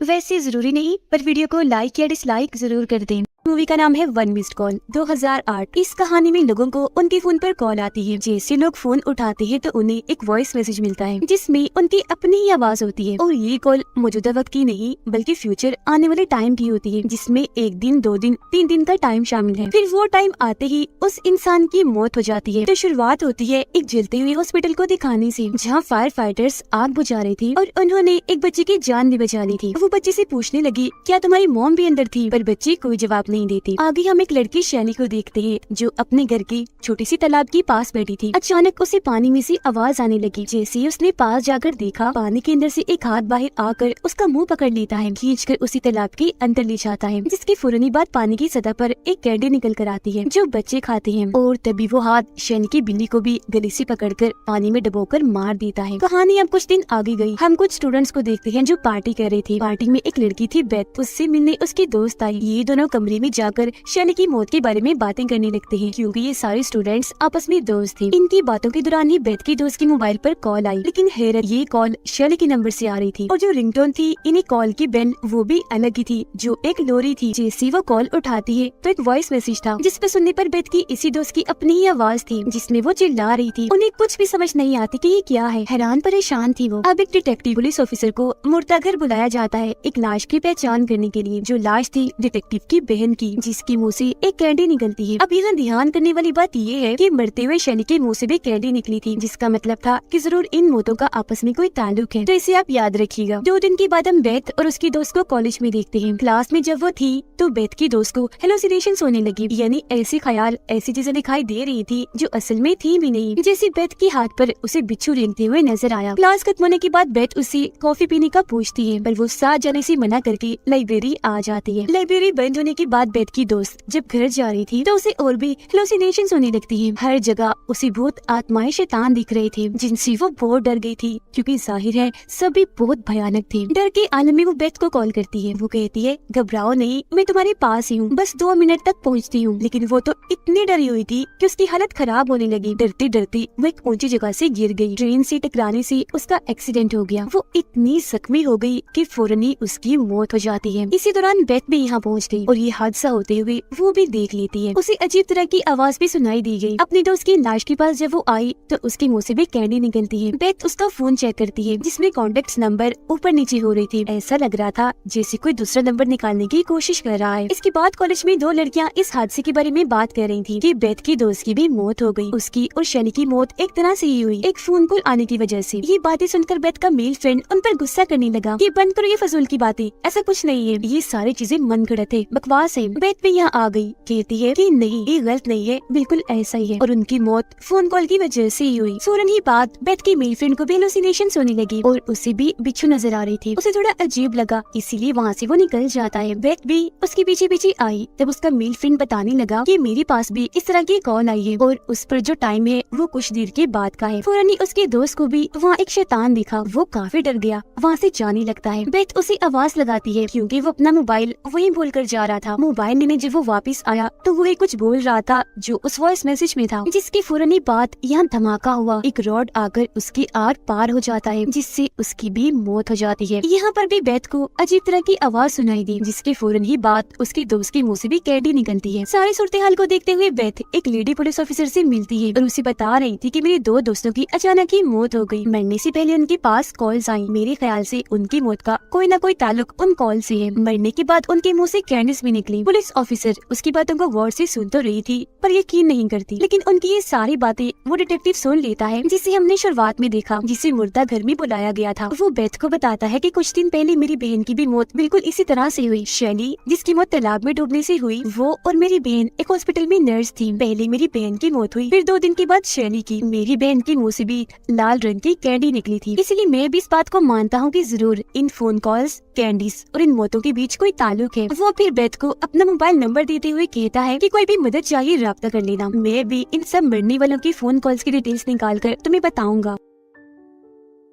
वैसे जरूरी नहीं, पर वीडियो को लाइक या डिसलाइक जरूर कर दें। मूवी का नाम है वन मिस्ड कॉल 2008। इस कहानी में लोगों को उनके फोन पर कॉल आती है। जैसे लोग फोन उठाते हैं तो उन्हें एक वॉइस मैसेज मिलता है जिसमें उनकी अपनी ही आवाज होती है। और ये कॉल मौजूदा वक्त की नहीं बल्कि फ्यूचर आने वाले टाइम की होती है, जिसमें 1 दिन 2 दिन 3 दिन का टाइम शामिल है। फिर वो टाइम आते ही उस इंसान की मौत हो जाती है। तो शुरुआत होती है एक जलते हुए हॉस्पिटल को दिखाने से, जहाँ फायर फाइटर्स आग बुझा रही थी और उन्होंने एक बच्चे की जान भी बचा ली थी। वो बच्चे से पूछने लगी, क्या तुम्हारी मॉम भी अंदर थी? पर बच्ची कोई जवाब नहीं देती। आगे हम एक लड़की शैली को देखते हैं जो अपने घर की छोटी सी तालाब के पास बैठी थी। अचानक उसे पानी में से आवाज आने लगी। जैसे ही उसने पास जाकर देखा, पानी के अंदर से एक हाथ बाहर आकर उसका मुंह पकड़ लेता है, खींचकर उसी तालाब के अंदर ले जाता है। जिसके फौरनी बाद पानी की सतह पर एक कैंडी निकल कर आती है जो बच्चे खाते हैं। और तभी वो हाथ शैली की बिल्ली को भी गले से पकड़कर पानी में डुबोकर मार देता है। कहानी अब कुछ दिन आगे गई। हम कुछ स्टूडेंट्स को देखते हैं जो पार्टी कर रहे थे। पार्टी में एक लड़की थी बेथ, उससे मिलने उसकी दोस्त आई। ये दोनों कमरे में जाकर शैली की मौत के बारे में बातें करने लगते हैं, क्योंकि ये सारे स्टूडेंट्स आपस में दोस्त थे। इनकी बातों के दौरान ही बेथ की दोस्त के मोबाइल पर कॉल आई, लेकिन हैरत ये कॉल शैली के नंबर से आ रही थी। और जो रिंगटोन थी इन्हें कॉल की बेल वो भी अलग ही थी, जो एक लोरी थी। जैसे वो कॉल उठाती है तो एक वॉइस मैसेज था जिस पर सुनने पर बेथ की इसी दोस्त की अपनी ही आवाज थी, जिसमें वो चिल्ला रही थी। उन्हें कुछ भी समझ नहीं आती कि ये क्या है। हैरान परेशान थी वो। अब एक डिटेक्टिव पुलिस ऑफिसर को मुर्दा घर बुलाया जाता है एक लाश की पहचान करने के लिए। जो लाश थी डिटेक्टिव की बहन की, जिसकी मुँह से एक कैंडी निकलती है। अब यहाँ ध्यान करने वाली बात ये है कि मरते हुए शैली के मुंह से भी कैंडी निकली थी, जिसका मतलब था कि जरूर इन मौतों का आपस में कोई ताल्लुक है। तो इसे आप याद रखिएगा। 2 दिन के बाद हम बेथ और उसकी दोस्त को कॉलेज में देखते हैं। क्लास में जब वो थी तो बेथ की दोस्त को हेलुसिनेशंस होने लगी, यानी ऐसे ख्याल ऐसी चीजें दिखाई दे रही थी जो असल में थी भी नहीं। जैसे बेथ के हाथ पर उसे बिच्छू रेंगते हुए नजर आया। क्लास खत्म होने के बाद बेथ उसे कॉफी पीने का पूछती है, पर वो साथ जाने से मना करके लाइब्रेरी आ जाती है। लाइब्रेरी बंद होने के बाद बेथ की दोस्त जब घर जा रही थी तो उसे और भी हेलुसिनेशंस होने लगती है। हर जगह उसे भूत आत्माएं शैतान दिख रहे थे, जिनसे वो बहुत डर गई थी, क्योंकि जाहिर है सभी बहुत भयानक थे। डर के आलम में वो बेथ को कॉल करती है। वो कहती है, घबराओ नहीं, मैं तुम्हारे पास ही हूँ, बस 2 मिनट तक पहुँचती हूँ। लेकिन वो तो इतनी डरी हुई थी कि उसकी हालत खराब होने लगी। डरती डरती वो एक ऊंची जगह से गिर गई। ट्रेन से टकराने से उसका एक्सीडेंट हो गया। वो इतनी जख्मी हो गई कि फौरन ही उसकी मौत हो जाती है। इसी दौरान बेथ भी यहाँ पहुँच गई और ये हादसा होते हुए वो भी देख लेती है। उसे अजीब तरह की आवाज भी सुनाई दी गई। अपनी दोस्त की लाश के पास जब वो आई तो उसके मुंह से भी कैंडी निकलती है। बेथ उसका फोन चेक करती है, जिसमें कॉन्टेक्ट नंबर ऊपर नीचे हो रही थी। ऐसा लग रहा था जैसे कोई दूसरा नंबर निकालने की कोशिश कर रहा है। इसके बाद कॉलेज में 2 लड़कियां इस हादसे के बारे में बात कर रही थी कि बेथ की दोस्त की भी मौत हो गई। उसकी और शैली की मौत एक तरह से ही हुई, एक फोन कॉल आने की वजह से। ये बातें सुनकर बेथ का मेल फ्रेंड उन पर गुस्सा करने लगा कि बंद करो ये फजूल की बातें, ऐसा कुछ नहीं है, ये सारी चीजें मन गढ़ंत है, बकवास है। बेथ भी यहाँ आ गई, कहती है कि नहीं, ये गलत नहीं है, बिल्कुल ऐसा ही है और उनकी मौत फोन कॉल की वजह से ही हुई। फौरन ही बात बेथ की मेल फ्रेंड को भी हेलुसिनेशंस होने लगी और उसे भी बिच्छू नजर आ रही थी। उसे थोड़ा अजीब लगा, इसीलिए वहाँ से वो निकल जाता है। बेथ भी उसके पीछे पीछे आई। तब उसका मेल फ्रेंड बताने लगा कि मेरे पास भी इस तरह की कॉल आई है और उस पर जो टाइम है वो कुछ देर के बाद का है। फौरन ही उसके दोस्त को भी वहाँ एक शैतान दिखा। वो काफी डर गया, वहाँ से जाने लगता है। बेथ उसे आवाज लगाती है क्योंकि वो अपना मोबाइल वहीं भूल कर जा रहा था। मोबाइल लेने जब वो वापस आया तो वही कुछ बोल रहा था जो उस वॉइस मैसेज में था, जिसकी फौरनी बात यहाँ धमाका हुआ। एक रॉड आकर उसके आर पार हो जाता है, जिससे उसकी भी मौत हो जाती है। यहाँ पर भी बेथ को अजीब तरह की आवाज सुनाई दी, जिसके फौरन ही बात उसके दोस्त के मुंह से भी कैंडी निकलती है। सारी सूरत हाल को देखते हुए बेथ एक लेडी पुलिस ऑफिसर से मिलती है और उसे बता रही थी कि मेरे 2 दोस्तों की अचानक ही मौत हो गई। मरने से पहले उनके पास कॉल्स आई। मेरे ख्याल से उनकी मौत का कोई न कोई ताल्लुक उन कॉल से है। मरने के बाद उनके मुँह से कैंडीज भी निकली। पुलिस ऑफिसर उसकी बातों को गौर से सुन तो रही थी पर यकीन नहीं करती, लेकिन उनकी ये सारी बातें वो डिटेक्टिव सुन लेता है, जिसे हमने शुरुआत में देखा, जिसे मुर्दा घर में बुलाया गया था। वो बेथ को बताता है कि कुछ दिन पहले मेरी बहन की भी मौत बिल्कुल इसी तरह से हुई। शैली जिसकी मौत तालाब में डूबने से हुई, वो और मेरी बहन एक हॉस्पिटल में नर्स थी। पहले मेरी बहन की मौत हुई, फिर 2 दिन के बाद शैली की। मेरी बहन के मुँह से भी लाल रंग की कैंडी निकली थी। इसलिए मैं भी इस बात को मानता हूँ कि जरूर इन फोन कॉल्स, कैंडीज और इन मौतों के बीच कोई ताल्लुक है। वो फिर बेथ को अपना मोबाइल नंबर देते हुए कहता है कि कोई भी मदद चाहिए राब्ता कर लेना, मैं भी इन सब मरने वालों की फोन कॉल्स की डिटेल्स निकाल कर तुम्हें बताऊंगा।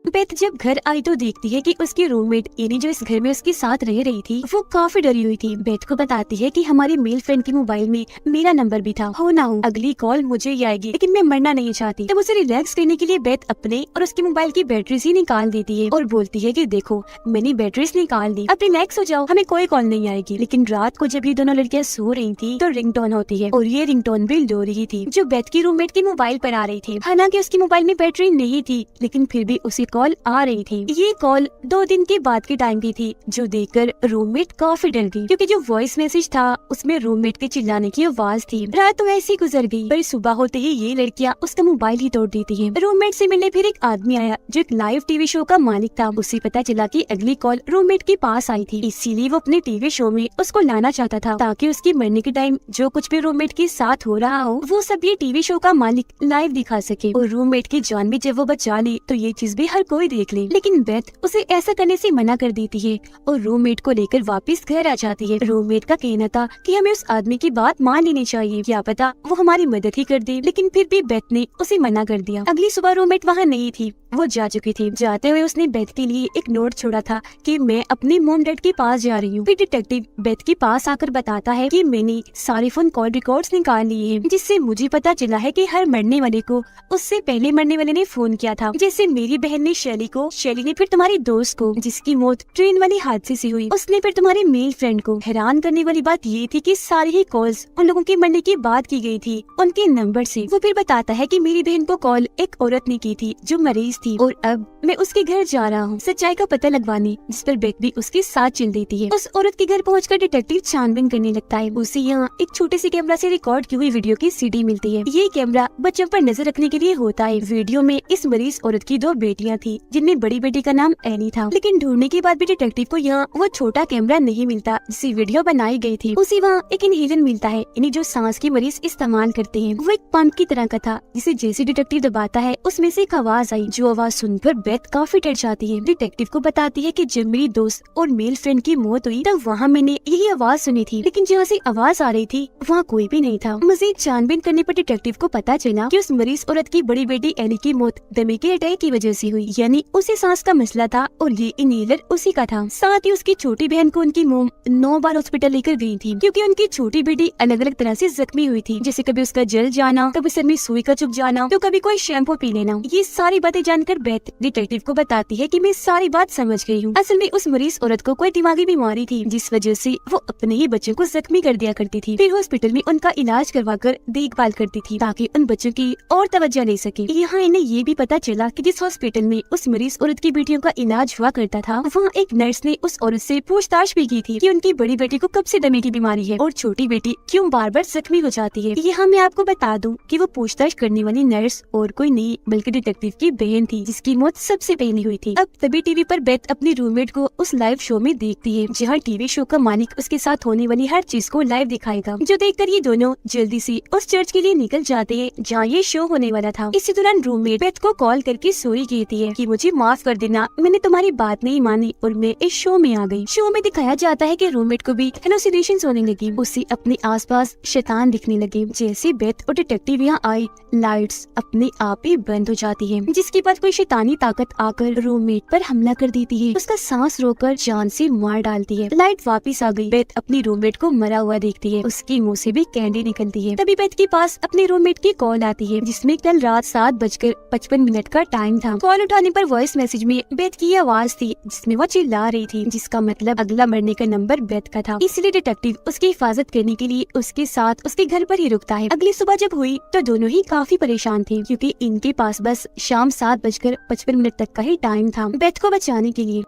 बेथ जब घर आई तो देखती है कि उसकी रूममेट एनी जो इस घर में उसके साथ रह रही थी वो काफी डरी हुई थी। बेथ को बताती है कि हमारी मेल फ्रेंड के मोबाइल में मेरा नंबर भी था, हो ना हो अगली कॉल मुझे ही आएगी, लेकिन मैं मरना नहीं चाहती। तब उसे रिलैक्स करने के लिए बेथ अपने और उसके मोबाइल की बैटरीज ही निकाल देती है और बोलती है कि देखो मैंने बैटरीज निकाल दी, अब रिलैक्स हो जाओ, हमें कोई कॉल नहीं आएगी। लेकिन रात को जब ये दोनों लड़कियां सो रही थी तो रिंगटोन होती है और ये रिंगटोन भी लोरी ही थी जो बेथ की रूममेट के मोबाइल पर आ रही थी। हालांकि उसके मोबाइल में बैटरी नहीं थी लेकिन फिर भी उसे कॉल आ रही थी। ये कॉल 2 दिन के बाद के टाइम की थी जो देखकर रूममेट काफी डर गई क्योंकि जो वॉइस मैसेज था उसमें रूममेट के चिल्लाने की आवाज थी। रात तो ऐसी गुजर गई पर सुबह होते ही ये लड़कियां उसका मोबाइल ही तोड़ देती है। रूममेट से मिलने फिर एक आदमी आया जो एक लाइव टीवी शो का मालिक था। उसे पता चला कि अगली कॉल रूममेट के पास आई थी, इसीलिए वो अपने टीवी शो में उसको लाना चाहता था ताकि उसके मरने के टाइम जो कुछ भी रूममेट के साथ हो रहा हो वो सब ये टीवी शो का मालिक लाइव दिखा सके। और रूममेट की जान भी जब वो बचा ली तो ये चीज भी हर कोई देख ले। लेकिन बेथ उसे ऐसा करने से मना कर देती है और रूममेट को लेकर वापस घर आ जाती है। रूममेट का कहना था कि हमें उस आदमी की बात मान लेनी चाहिए, क्या पता वो हमारी मदद ही कर दे, लेकिन फिर भी बेथ ने उसे मना कर दिया। अगली सुबह रूममेट वहाँ नहीं थी, वो जा चुकी थी। जाते हुए उसने बेथ के लिए एक नोट छोड़ा था कि मैं अपने मॉम डैड के पास जा रही हूँ। फिर डिटेक्टिव बेथ के पास आकर बताता है कि मैंने सारे फोन कॉल रिकॉर्ड्स निकाल लिए हैं, जिससे मुझे पता चला है कि हर मरने वाले को उससे पहले मरने वाले ने फोन किया था। जैसे मेरी बहन ने शैली को, शैली ने फिर तुम्हारी दोस्त को जिसकी मौत ट्रेन वाली हादसे से हुई, उसने फिर तुम्हारे मेल फ्रेंड को। हैरान करने वाली बात ये थी कि सारी ही कॉल्स उन लोगों के मरने की बात की गई थी उनके नंबर से। वो फिर बताता है कि मेरी बहन को कॉल एक औरत ने की थी जो मरीज थी और अब मैं उसके घर जा रहा हूँ सच्चाई का पता लगवाने, जिस पर बेथ भी उसके साथ चल देती है। उस औरत के घर पहुंचकर डिटेक्टिव छानबीन करने लगता है। उसे यहाँ एक छोटे से कैमरा से रिकॉर्ड की हुई वीडियो की सीडी मिलती है। ये कैमरा बच्चों पर नजर रखने के लिए होता है। वीडियो में इस मरीज औरत की 2 बेटियां थी जिनमें बड़ी बेटी का नाम एनी था। लेकिन ढूंढने के बाद भी डिटेक्टिव को यहाँ वो छोटा कैमरा नहीं मिलता जिससे वीडियो बनाई गई थी। उसे वहाँ एक इनहेलर मिलता है, यानी जो सांस की मरीज इस्तेमाल करते हैं। वो एक पंप की तरह का था जिसे जैसे डिटेक्टिव दबाता है उसमें से एक आवाज आई, जो आवाज सुनकर बेथ काफी डर जाती है। डिटेक्टिव को बताती है कि जब मेरी दोस्त और मेल फ्रेंड की मौत हुई तब वहाँ मैंने यही आवाज सुनी थी, लेकिन जहाँ से आवाज आ रही थी वहाँ कोई भी नहीं था। मजीद छानबीन करने पर डिटेक्टिव को पता चला कि उस मरीज औरत की बड़ी बेटी एली की मौत दमे के अटैक की वजह से हुई, यानी उसे सांस का मसला था और ये इनहेलर उसी का था। साथ ही उसकी छोटी बहन को उनकी मोम 9 बार हॉस्पिटल लेकर गई थी क्योंकि उनकी छोटी बेटी अलग अलग तरह से जख्मी हुई थी, जैसे कभी उसका जल जाना, कभी सर में सुई का चुभ जाना, तो कभी कोई शैम्पू पी लेना। ये सारी बातें जानकर बेथ डिटेक्टिव को बताती है कि मैं सारी बात समझ गई हूँ। असल में उस मरीज औरत को कोई दिमागी बीमारी थी जिस वजह से वो अपने ही बच्चों को जख्मी कर दिया करती थी, फिर हॉस्पिटल में उनका इलाज करवाकर देखभाल करती थी ताकि उन बच्चों की और तवज्जो ले सके। यहाँ इन्हें ये भी पता चला कि जिस हॉस्पिटल में उस मरीज औरत की बेटियों का इलाज हुआ करता था वहाँ एक नर्स ने उस औरत से पूछताछ भी की थी कि उनकी बड़ी बेटी को कब से दमे की बीमारी है और छोटी बेटी क्यों बार बार जख्मी हो जाती है। यहाँ मैं आपको बता दूं कि वो पूछताछ करने वाली नर्स और कोई नहीं बल्कि डिटेक्टिव की बहन थी जिसकी मौत सबसे पहले हुई थी। अब तभी टीवी पर बेथ अपनी रूममेट को उस लाइव शो में देखती है जहाँ टीवी शो का मालिक उसके साथ होने वाली हर चीज को लाइव दिखाएगा, जो देखकर ये दोनों जल्दी से उस चर्च के लिए निकल जाते हैं जहाँ ये शो होने वाला था। इसी दौरान रूममेट बेथ को कॉल करके सॉरी कहती है कि मुझे माफ कर देना, मैंने तुम्हारी बात नहीं मानी और मैं इस शो में आ गई। शो में दिखाया जाता है कि रूममेट को भी हेलुसिनेशंस होने लगी, उसे अपने आसपास शैतान दिखने लगे। जैसे बेथ और डिटेक्टिव यहाँ आए लाइट्स अपने आप ही बंद हो जाती है, जिसके बाद कोई शैतानी ताकत आकर रूममेट पर हमला कर देती है, उसका सांस रोककर जान से मार डालती है। लाइट वापस आ गई। बेथ अपनी रूममेट को मरा हुआ देखती है, उसके मुंह से भी कैंडी निकलती है। तभी बेथ के पास अपने रूममेट की कॉल आती है जिसमें कल रात 7:55 का टाइम था। कॉल उठाने पर वॉइस मैसेज में बेथ की आवाज थी जिसमें वो चिल्ला रही थी, जिसका मतलब अगला मरने का नंबर बेथ का था। इसलिए डिटेक्टिव उसकी हिफाजत करने के लिए उसके साथ उसके घर पर ही रुकता है। अगली सुबह जब हुई तो दोनों ही काफी परेशान थे क्योंकि इनके पास बस शाम 7:55 तक का ही टाइम था बेथ को बचाने के लिए।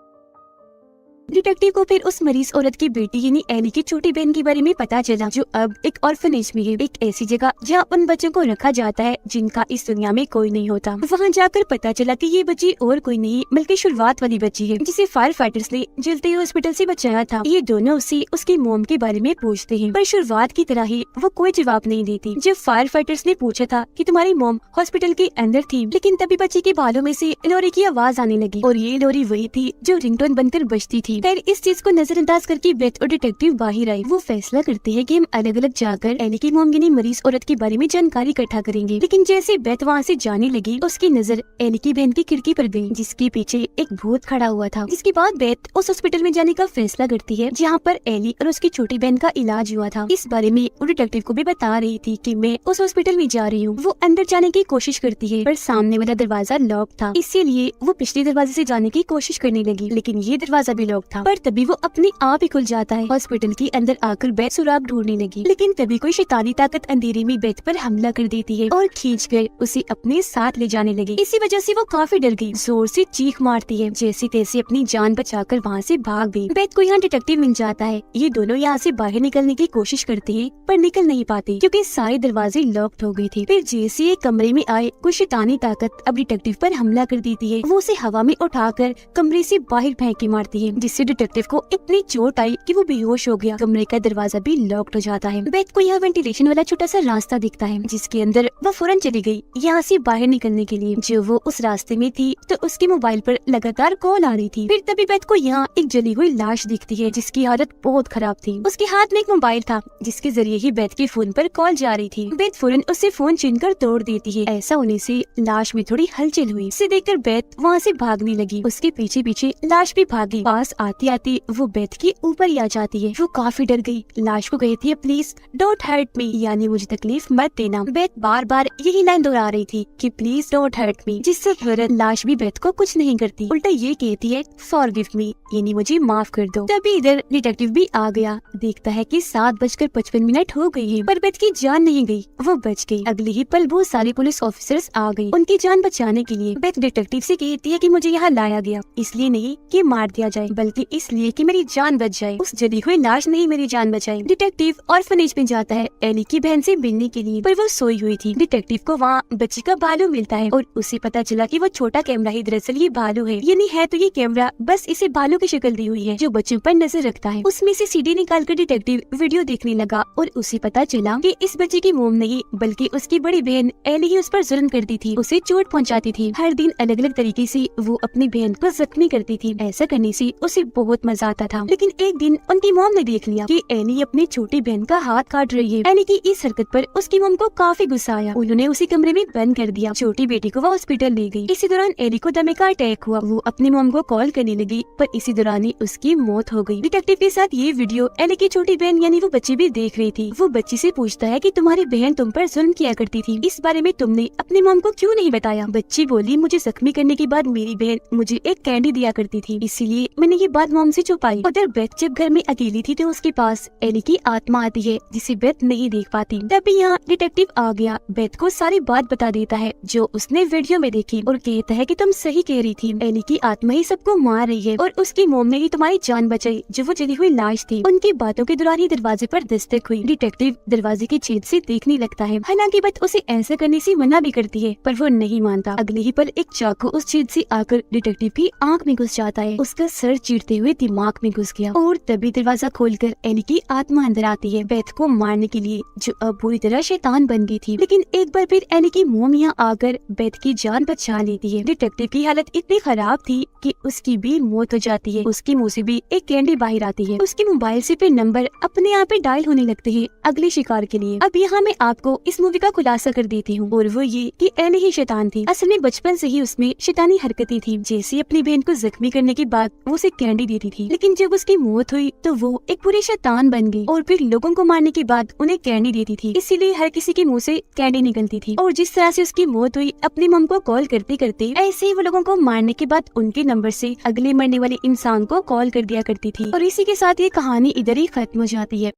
डिटेक्टिव को फिर उस मरीज औरत की बेटी यानी एली की छोटी बहन के बारे में पता चला जो अब एक ऑर्फनेज में है, एक ऐसी जगह जहाँ उन बच्चों को रखा जाता है जिनका इस दुनिया में कोई नहीं होता। वहाँ जाकर पता चला कि ये बच्ची और कोई नहीं बल्कि शुरुआत वाली बच्ची है जिसे फायर फाइटर्स ने जलते हुए हॉस्पिटल से बचाया था। ये दोनों उससे उसकी मोम के बारे में पूछते हैं पर शुरुआत की तरह ही वो कोई जवाब नहीं देती। जब फायर फाइटर्स ने पूछा था कि तुम्हारी मोम हॉस्पिटल के अंदर थी, लेकिन तभी बच्ची के बालों में से लोरी की आवाज आने लगी और ये लोरी वही थी जो रिंगटोन बनकर बजती थी। थी। फिर इस चीज को नजरअंदाज करके बेथ और डिटेक्टिव बाहर आए। वो फैसला करते हैं कि हम अलग अलग जाकर एली की मोमगिनी मरीज औरत के बारे में जानकारी इकट्ठा करेंगे। लेकिन जैसे बेथ वहाँ से जाने लगी, उसकी नजर एली की बहन की खिड़की पर गई, जिसके पीछे एक भूत खड़ा हुआ था। जिसके बाद बेथ उस हॉस्पिटल में जाने का फैसला करती है जहाँ पर एली और उसकी छोटी बहन का इलाज हुआ था। इस बारे में वो डिटेक्टिव को भी बता रही थी कि मैं उस हॉस्पिटल में जा रही हूँ। वो अंदर जाने की कोशिश करती है पर सामने वाला दरवाजा लॉक था, इसीलिए वो पिछले दरवाजे से जाने की कोशिश करने लगी, लेकिन ये दरवाजा भी लॉक था। पर तभी वो अपने आप ही खुल जाता है। हॉस्पिटल के अंदर आकर बेथ सुराग ढूंढने लगी, लेकिन तभी कोई शैतानी ताकत अंधेरे में बेथ पर हमला कर देती है और खींचकर उसे अपने साथ ले जाने लगी। इसी वजह से वो काफी डर गई, जोर से चीख मारती है, जैसे तैसे अपनी जान बचाकर वहाँ से भाग गई। बेथ को यहाँ डिटेक्टिव मिल जाता है। ये दोनों यहाँ से बाहर निकलने की कोशिश करते हैं पर निकल नहीं पाते क्योंकि सारे दरवाजे लॉक्ड हो गए थे। फिर जैसे एक कमरे में आए, कुछ शैतानी ताकत अब डिटेक्टिव पर हमला कर देती है। वो उसे हवा में उठाकर कमरे से बाहर फेंक के मारती है, जिससे डिटेक्टिव को इतनी चोट आई कि वो बेहोश हो गया। कमरे का दरवाजा भी लॉक्ड हो जाता है। बेथ को यह वेंटिलेशन वाला छोटा सा रास्ता दिखता है, जिसके अंदर वो फौरन चली गई यहाँ से बाहर निकलने के लिए। जो वो उस रास्ते में थी तो उसके मोबाइल पर लगातार कॉल आ रही थी। फिर तभी बेथ को यहाँ एक जली हुई लाश दिखती है, जिसकी हालत बहुत खराब थी। उसके हाथ में एक मोबाइल था, जिसके जरिए ही बेथ के फोन पर कॉल जा रही थी। बेथ फौरन उससे फोन छीनकर तोड़ देती है। ऐसा होने से लाश में थोड़ी हलचल हुई। इसे देखकर बेथ वहाँ से भागने लगी। उसके पीछे पीछे लाश भी भागी। पास आती आती वो बेथ के ऊपर ही आ जाती है। वो काफी डर गई। लाश को कहती है, प्लीज डोंट हर्ट मी, यानी मुझे तकलीफ मत देना। बेथ बार बार यही लाइन दोहरा रही थी कि प्लीज डोंट हर्ट मी, जिससे फौरन लाश भी बेथ को कुछ नहीं करती, उल्टा ये कहती है फॉरगिव मी, यानी मुझे माफ कर दो। तभी इधर डिटेक्टिव भी आ गया। देखता है कि 7:55 हो गई है, पर बेथ की जान नहीं गई, वो बच गई। अगले ही पल बहुत सारे पुलिस ऑफिसर्स आ गए उनकी जान बचाने के लिए। बेथ डिटेक्टिव से कहती है कि मुझे यहाँ लाया गया इसलिए नहीं कि मार दिया जाए, बल्कि इसलिए कि मेरी जान बच जाए। उस जली हुई लाश ने ही मेरी जान बचाई। डिटेक्टिव ऑर्फनेज में जाता है एली की बहन से मिलने के लिए, पर वो सोई हुई थी। डिटेक्टिव को वहाँ बच्ची का भालू मिलता है और उसे पता चला कि वो छोटा कैमरा ही दरअसल ये भालू है। ये नहीं है तो ये कैमरा बस इसे भालू की शक्ल दी हुई है जो बच्चों पर नजर रखता है। उसमें से सीडी निकालकर डिटेक्टिव वीडियो देखने लगा और उसे पता चला कि इस बच्चे की मोम नहीं बल्कि उसकी बड़ी बहन एली ही उस पर जुल्म करती थी, उसे चोट पहुंचाती थी। हर दिन अलग अलग तरीके से वो अपनी बहन को जख्मी करती थी। ऐसा करने से उसे बहुत मजा आता था। लेकिन एक दिन उनकी मोम ने देख लिया कि एली अपनी छोटी बहन का हाथ काट रही है। एली की इस हरकत पर उसकी मोम को काफी गुस्सा आया। उन्होंने उसी कमरे में बंद कर दिया। छोटी बेटी को वो हॉस्पिटल ले गई। इसी दौरान एली को दमे का अटैक हुआ। वो अपनी मोम को कॉल करने लगी, पर इसी दौरान ही उसकी मौत हो गई। डिटेक्टिव के साथ ये वीडियो एली की छोटी बहन यानी वो बच्ची भी देख रही थी। वो बच्ची से पूछता है कि तुम्हारी बहन तुम पर जुल्म किया करती थी, इस बारे में तुमने अपनी मॉम को क्यों नहीं बताया? बच्ची बोली, मुझे जख्मी करने के बाद मेरी बहन मुझे एक कैंडी दिया करती थी, इसीलिए मैंने ये बात मॉम से छुपाई। उधर बेथ जब घर में अकेली थी तो उसके पास एली की आत्मा आती है जिसे बेथ नहीं देख पाती। तभी यहाँ डिटेक्टिव आ गया, बेथ को सारी बात बता देता है जो उसने वीडियो में देखी और कहता है कि तुम सही कह रही थी, एली की आत्मा ही सबको मार रही है और उसकी मॉम ने ही तुम्हारी जान बचाई जो वो जली हुई लाश थी। उनकी बातों के दौरान ही दरवाजे पर दस्तक हुई। डिटेक्टिव दरवाजे की छेद से देखने लगता है। हालांकि बेथ उसे ऐसा करने से मना भी करती है, पर वो नहीं मानता। अगले ही पल एक चाकू उस छेद से आकर डिटेक्टिव की आंख में घुस जाता है। उसका सर चीरते हुए दिमाग में घुस गया और तभी दरवाजा खोलकर एली की आत्मा अंदर आती है बेथ को मारने के लिए, जो अब पूरी तरह शैतान बन गई थी। लेकिन एक बार फिर एली की मोम यहाँ आकर बेथ की जान बचा लेती है। डिटेक्टिव की हालत इतनी खराब थी कि उसकी भी मौत हो जाती है। उसके मुंह से भी एक कैंडी बाहर आती है। उसके मोबाइल से फिर नंबर अपने आप ही डायल होने लगते हैं अगले शिकार के लिए। अब यहाँ मैं आपको इस मूवी का खुलासा कर देती हूँ, और वो ये कि एली ही शैतान थी। असल में बचपन से ही उसमें शैतानी हरकतें थी। जैसे अपनी बहन को जख्मी करने के बाद वो उसे कैंडी देती थी, लेकिन जब उसकी मौत हुई तो वो एक पूरी शैतान बन गई और फिर लोगों को मारने के बाद उन्हें कैंडी देती थी। इसीलिए हर किसी के मुंह से कैंडी निकलती थी। और जिस तरह से उसकी मौत हुई अपनी मम को कॉल करते करते, ऐसे ही वो लोगों को मारने के बाद उनके नंबर से अगले मरने वाले इंसान को कॉल कर दिया करती थी। और इसी के साथ ये कहानी इधर ही खत्म हो जाती है।